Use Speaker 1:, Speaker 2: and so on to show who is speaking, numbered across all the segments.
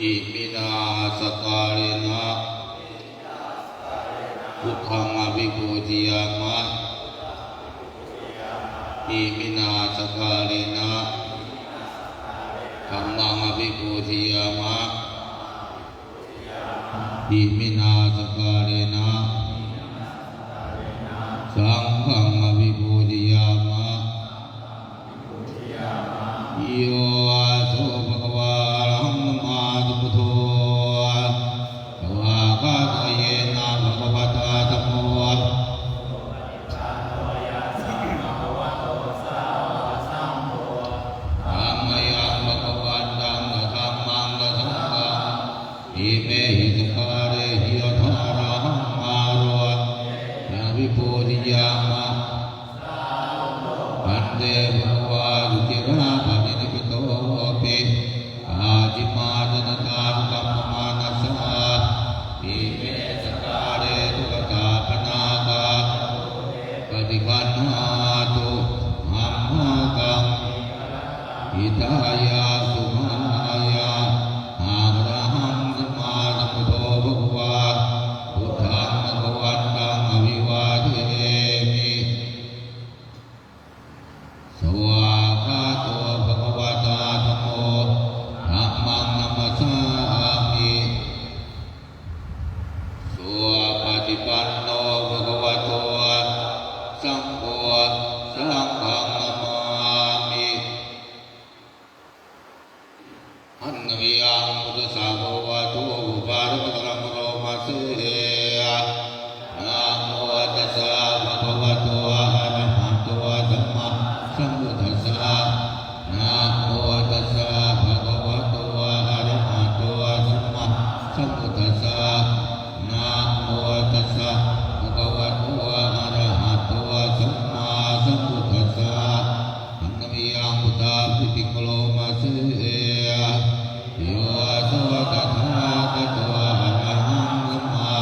Speaker 1: อิมินาสการินะพุทธังอภิปูชยามะอิมินาสการินะธัมมังอภิปูชยามะอิมินาสการินะสังฆังอภิปูชยามะโยโสภะคะวะอะระหังสัมมาสัมพุทโธภะคะวะโตเยนะภะคะวะตาธัมโมธัมมังภะคะวันตังอะธัมมังอะสังฆังอิเมหิสการะหิยะถาระหังมาโรยะวิโพธิยามะปันเตภะคะวะสุจิราภะนินิพิโตปิอาจิมาตนะตานุกัมปมานัสสะอิเมสการะตุกตาปนาคาปฏิคันหาตุอัมมากังอิตายาสุมายาอะระหังสัมมาสัมพุทโธภะคะวะพุทธังภะคะวันตังอภิวาเทมิสวากขาโตภะคะวะตาธัมโมธัมมังนัมมัสสามิสุปฏิปันโนภะคะวะโตสังโฆสังฆังนะมามิอันนวิยังพุทธสาวกะโตอุปาทปะระโมโรมาเสนะโมตัสสะภะคะวะโตอะระหะโตสัมมาสัมพุทธัสสะนะโมตัสสะภะคะวะโตอะระหะโตสัมมาสัมพุทธัสสะนะโมตัสสะภะคะวะโตอะระหะโตสัมมาสัมพุทธัสสะอันนวิยังพุทธาปิติโกโลมาเสโยโสตถาคตอะระหังสัมมา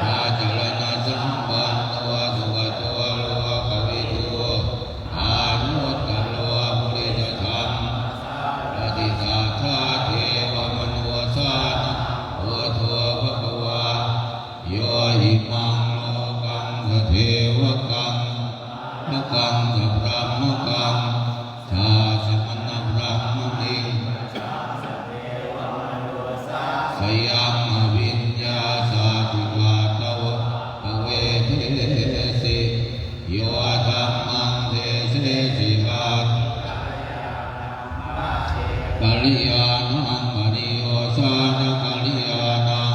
Speaker 1: อาจารณสัมปันโนสุขโตโลกวิทูอานุตตโลปุริสธรรมปฏิสัทธาเทวมนุสานะโอโทภะคะวะโยหิมังโลกังสเทวกังมะกังสพระมะกังชาสมณพระมณิงสยัมมวิญญาสาธิกาตวะภเวเทสิโยธัมมังเทเสสิอากัลยาณังอริโยสานะกัลยาณัง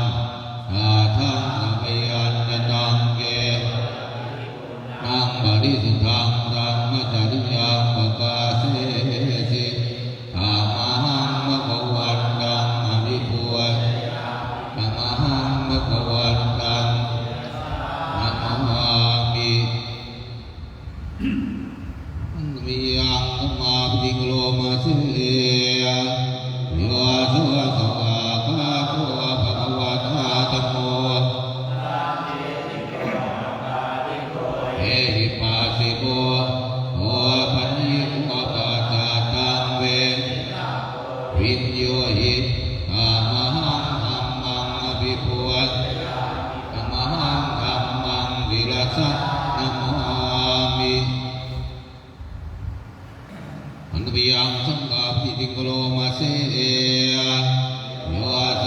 Speaker 1: อาทังสัพยัญญตังเกนังบริสุทธังธัมมจริยังปกาเสสิธัมมังภะคะวันตังอภิปูชธัมมังภะคะวันตังนะมามิอันวิยังสัมมาปิติโกโลมาเสโยโสสวากขาโตภะคะวะตาธัมโมเอหิปัสสิโกโอปัญญิโกปัจจตังเววิญโยหิธัมมังธัมมังอภิปูชธัมมังธัมมังวิรัสสะนะมามิอันวิยังสังฆาปิติโกโลมาเสโยโส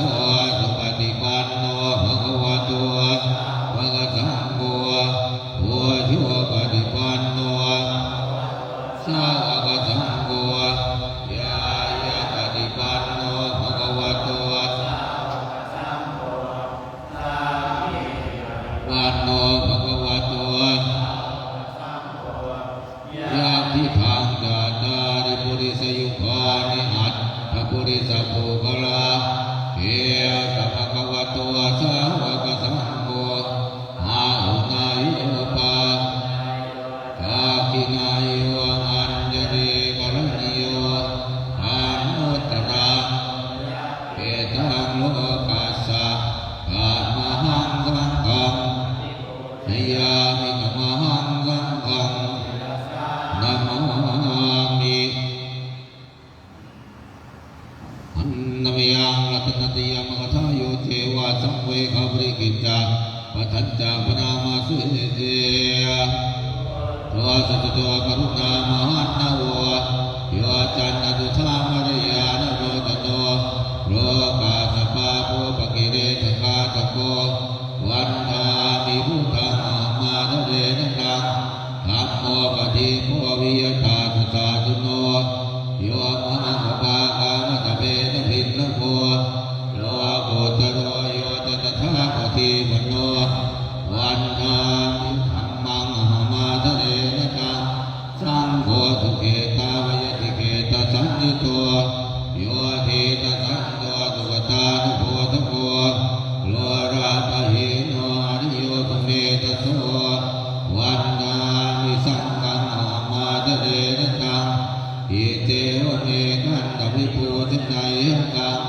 Speaker 1: สุปฏิปันโนภะคะวะโตภะคะสังโฆโอโชปฏิปันโนสาวกสังโฆยายะปฏิปันโนภะคะวะโตปันโนภะคะวะโตยะทิทังจาตาริปุริสยุคานิอัตถปุริสปุคลาเอสะภะคะวะโตสาวกสังโฆอาหุนายโยปาทาคินายโยอัญญริกรณิโยอานุตตรังเอตังโลกัสสะธัมมังสังฆังสยามิธัมมังสังฆังนะมามิ อันนามยังรัตนติยามกทาโยเทวะสังเวคบริกิจจาปัจจาปนามาสุเตตัวสัจตัวกรุณามหันนาวโยจันตุธามารยานโรตโนโรกาสปาโพปกิเลสคาตโกวันทามิพุทธังมาทะเรนังธัมโมปฏิโพวิยถาตุสาตุโนโยมหังภากามตเบนภินนโภโลโกตโรโยตตถาคติปโนวันทามิธัมมังมาทะเรนังสังโฆสุเกตาวายติเกตสันนิโตโยเทตสันโตสุกตานุโพธโภโลราภหิโนอริโยตุเมตโสวันนามิสังฆังมาทะเรนังอิเตวะเมกันตวิภูตินัยกัง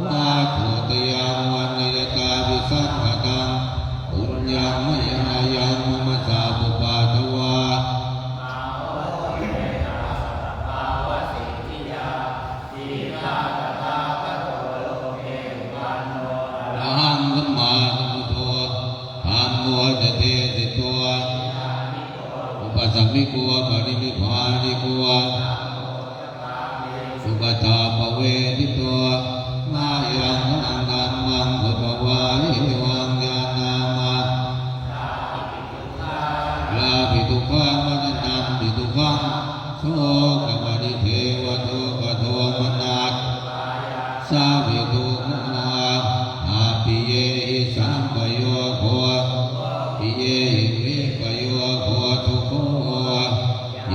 Speaker 1: วาโตตยังวันนิยตาวิสังฆตังปุญญังมยายังมมสาปุปาทวาสัมมิโกปรินิพพานิโกสุขตาภเวทิโตมายังอังกัมมังสุภวาหิวังญาณามาลาภิทุกขามัจจัมภิทุกขังโสกปริเทวโตปโทมนัสสาภิทุกขาอาภิเยหิสัมปโยโคภิเยหิวิปโยโคทุกโข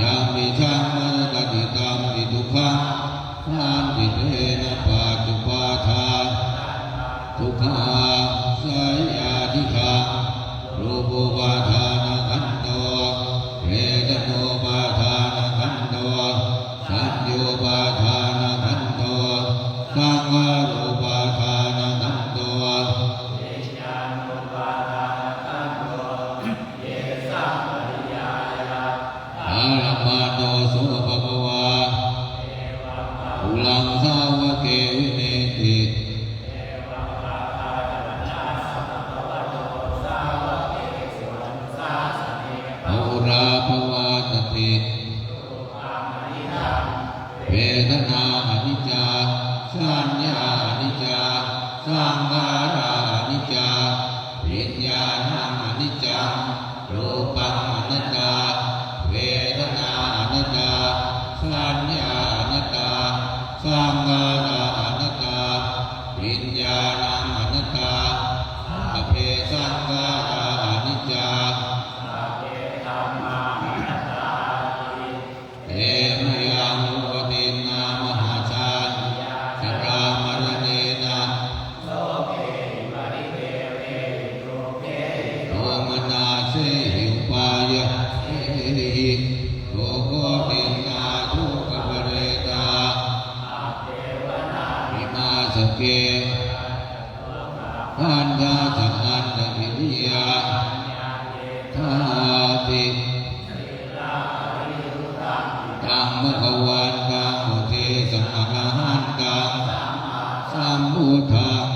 Speaker 1: ยังมิชังมรณติตัมปิทุกขังสันติเตนะปัจจุปาทาทุกขาสยาธิขังรูปปาทานขันโตเวทโนปาทานขันโตสัญโยปาทานขันโตสังขารูปาทานขันโตโนโสภะคะวาอุลังสาวะเกวิเนติโอราภวาตติเวทนาอนิจจาสัญญาอนิจจาสังขาราอนิจจาวิญญาณังอนิจจังรูปังอนัตตาเวทนาอนัตตาสัญญาอนัตตาสังขาราอนัตตาวิญญาณังอนัตตาสัพเพสังขาราอนิจจาสัพเพธัมมาอนัตตาเอมยังอุปตินามหาชาติสรามรเนนะโลเกปริเทเวโรเกโทมนาเสหิอุปายะโลโกตินาทุกขเปเรตาวิมาสเกขันธาสังนันตวิริยาทาติตังมะขวันตังโอเทสังฆาหันตังสัมพุทธัง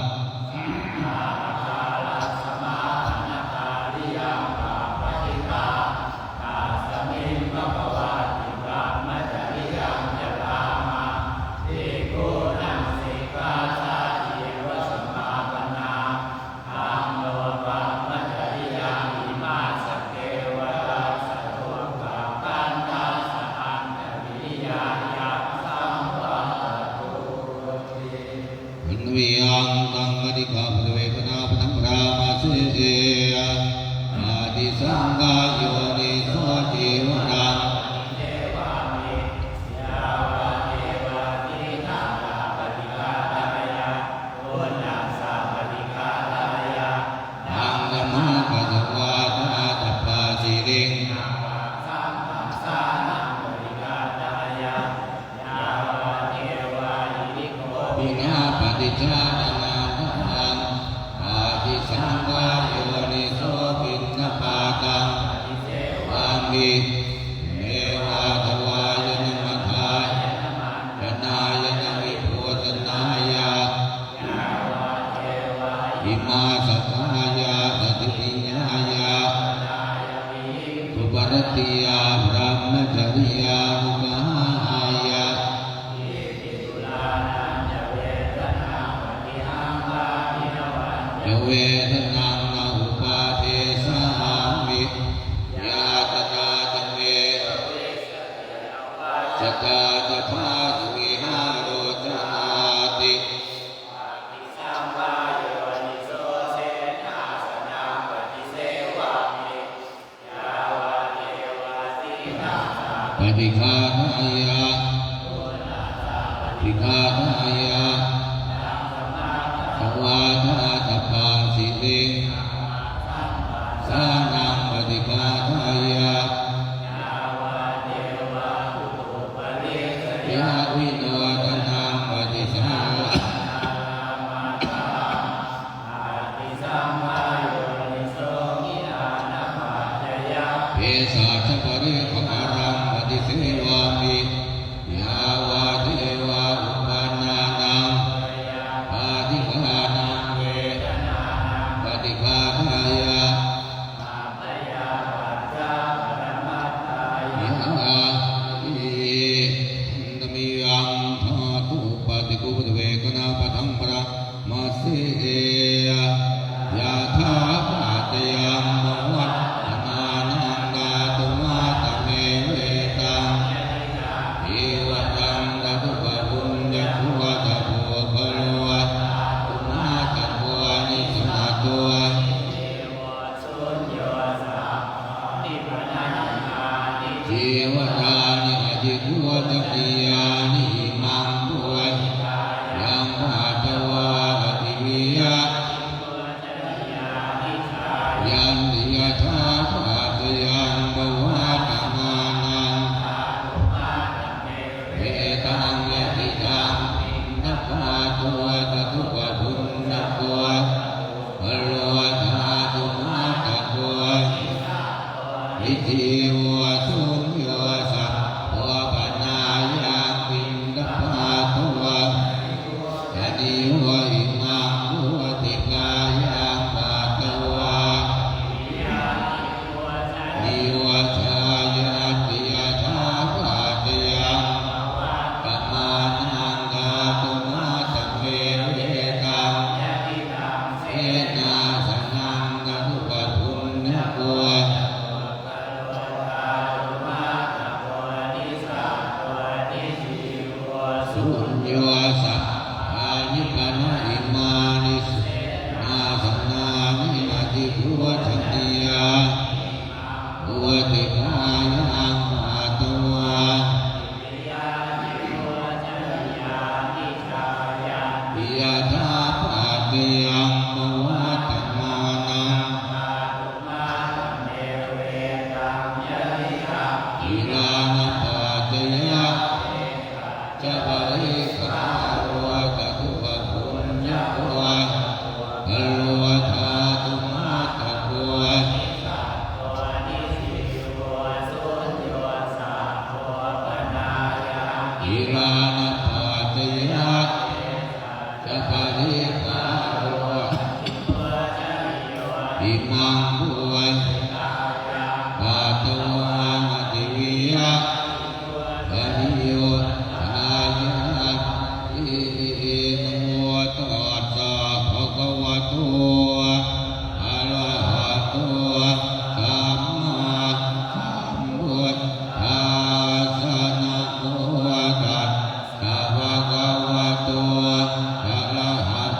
Speaker 1: วิยังตังกติกาปเวปนาปนังรามาเสเสอาติสังกายโยนิโสจิวรังอังกมะกัสวาทาตัปปาสิริงปินาปฏิจจานานังอาทิสังกายโยนิโสปินนปาตังอามิเมวะทวายนมัทายนายนวิโพธนาย เวทนังนาอุปาเทสามิยาตนาจัเมจตาจภาตุวิหารโรจาติปฏิฆาทายะปิฆาทายะสวาทาตปาสิลิสานังปฏิฆาทายะยะวิโนทนังปฏิสังเอสาชปริขหารังปฏิเสวามิยาวาเทวาอุปานานังปฏิฆานังเวปฏิฆาทายะยะอินมิยังธาตุปฏิกุปเวกนาปทังปะมาเสยยะถาปัจจยัมมวัฏนานังกาตุมาตเมเวตังเอวะตังกตุปะบุญญะภวะตะโพภะโลวะตุมาตะโพนิสมาโตเทวดานิอธิภวะจักขิยานิมังภวะยังภาตวะอธิวิยะยันติยะถาภาตยังภวะตมานังเอตังยะติตังนัพพาตัวตตุปะบุญนัพพะภะโลธาตุมาตะโพอิติวะสุญโยสัพพะปะนายังปินดาภาตัวยะนิวะอิมังภวติกายังปะตวะนิวะชายะติยะถาภาตยังปะมานังกาตุมาตะเมเวตังเอนาสนังกตุปะบุญญะโกสุญโยสัพพานิปนะอิมานิสุนาสนานิอธิภวะชันติยาภวติกายังปะตวะปิยะถาภาตยังภวะตมานังอิรานปาจยะจะปริขารวะกตุปะบุญญะโกภะโลธาตุมาตะโกอิรานะปาจยะจะปริขารวะอิมังภวะปาตวังอติวิยะปริโยชายะอิโนตัสสะภะคะวะโตอะระหะโตสัมมาสัมพุทธัสสะนะโมตัสสะภะคะวะโตอะระหะโต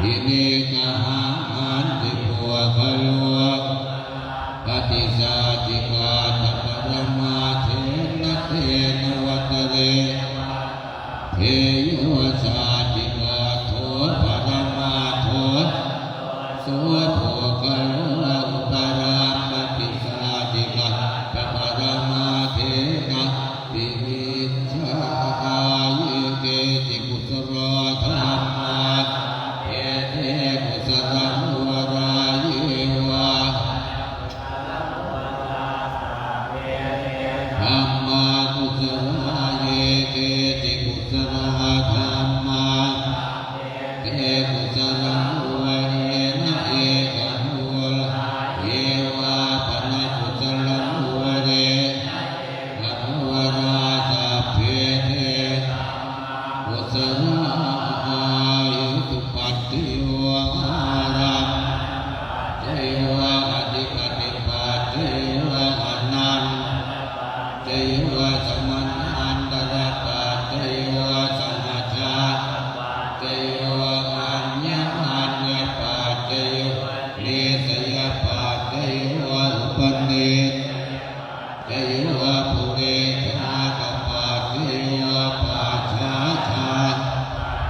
Speaker 1: อินิกาหันติปัวคลัวปฏิสาจิกาตปรมาเทนะเทนวัตเรเทโยสาจิกาโทปรมาโทโสโภคลัวอุปราปฏิสาจิกาตปรมาเทนะติวิชาเยเกติกุสโรธรรมาเอเตกุสรมุวราเยวะธรรมากุสราเยเกติกุสราธรรมาเตกุสรามุวเยนะเอกมุวเยวะปนะกุสรามุวเรอนุวราสัพเพเทกุสรายุตุปัตติโยอารัมเทวะอธิปติปัตเทวะอนันต์เทวะสมัญอันตรปัตเทวะสมัจจาเทวะอัญญอัญญปัตเทวะเนสยปัตเทวะอุปเนสเทวะปุเรชากปัตเทวะปัจฉาชา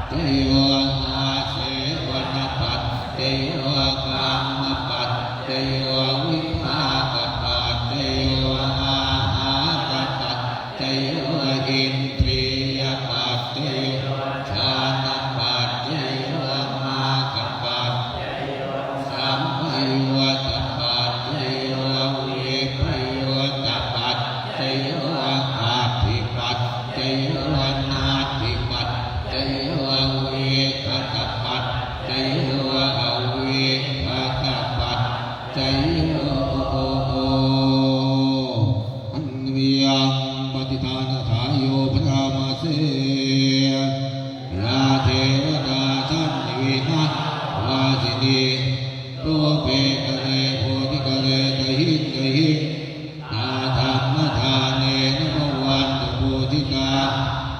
Speaker 1: เทวะอาเสวนปัตเทวะกามปัตเทวะวิภากปัตเทวะอาหารปัตเทวะอินทรียปัตเทวะฌานปัตเทวะมาคปัตสัมภยวตปัตเทวะเวภยวตปัตเทวะอาภิปัตเทวะนาทิปัตเทวะเวคตปัตเทวะอเวคตปัตเทวะอันวิยังปฏิทานทายโยพระมาเสยาเทวดาสันนิวินะวาสินีโตเปกะเรโพธิกะเรตหิตหินาธรรมทานเนนะภวันตุโพธิกา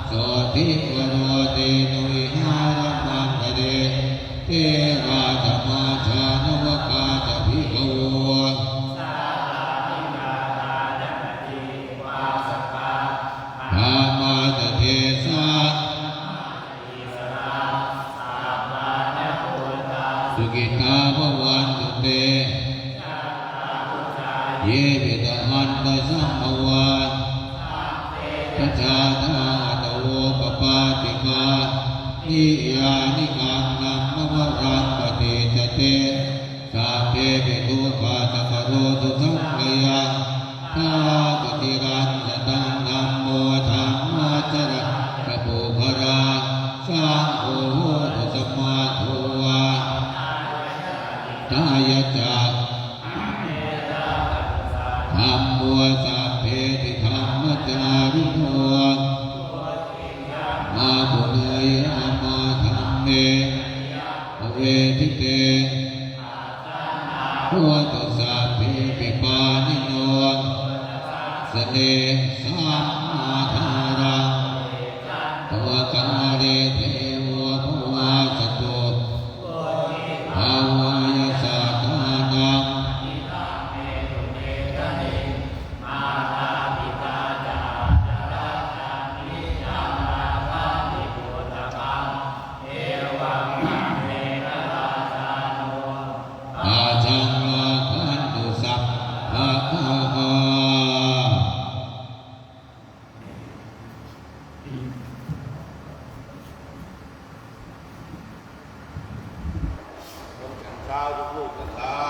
Speaker 1: โสติวโรเตโนวิหารมังคะเดเทราธรรมาชานวกาตภิกขโวธรรมาตเทสะสุกิตาภวันตุเตเยปิตหันตสัมภวะทัจจาตาตโวปปาติมานิยานิกังนัมมะวรังปฏิจเตสาเพปิตุปาตกโรตุสังขยาทาปฏิรันตตังธัมโมธัมมาจระกะปุภราสังโฆตุสัมมาโทวาทายะจักธัมโมสัพเพติธัมมจาริโนมาบุเนยอามาธัมเมอเวทิเตโหตุสัพเพปิปานิโนสเนสัมมาทารังตวกาเรเทวะภวาสโตภาวายสัตตานังอาจังลาคันตุสัพพะคะ
Speaker 2: เช้าทุกลูกนะครับ